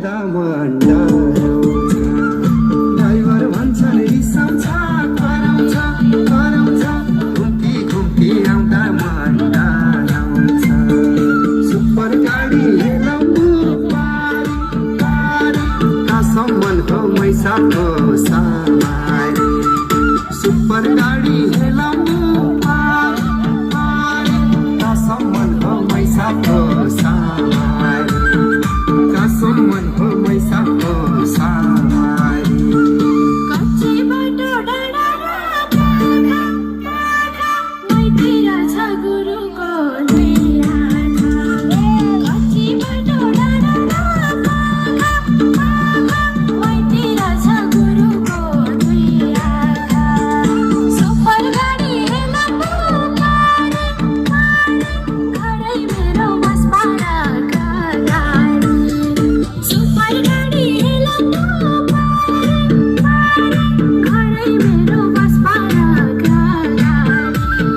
आउँदा मन डराउँछ ड्राइभर भन्छन् रिसाउँछ कराउँछ कराउँछ घुम्ती घुम्ती आउँदा मन डराउँछ सुपर गाडी हेलाउनु पारी पारी कहाँसम्म हो मैसाको सवारी सुपर गाडी हेलाउनु पारी पारी कहाँसम्म हो मैसाको सवारी कहाँसम्म हो मैसाको सवारी कच्ची बाटो डाँडा र पाखा पाखा मैतिर छ गुरुको दुई आँखा कच्ची बाटो डाँडा र पाखा पाखा मैतिर छ गुरुको दुई आँखा सुपर गाडी हेलाउनु पारी पारी घरै मेरो बसपाडाका गाडी सुपर गाडी हेलाउनु पारी पारी घरै मेरो बसपाडाका गाडी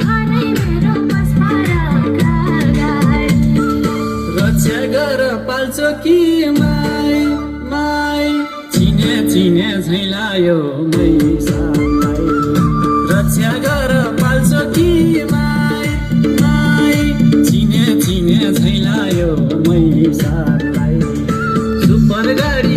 घरै मेरो बसपाडाका गाडी रक्षा गर पाल्छ कि माई माई चिने चिने झैलायो मैसालाई रक्षा गर पाल्छ कि माई माई चिने चिने झैलायो मैसालाई सुपर गाडी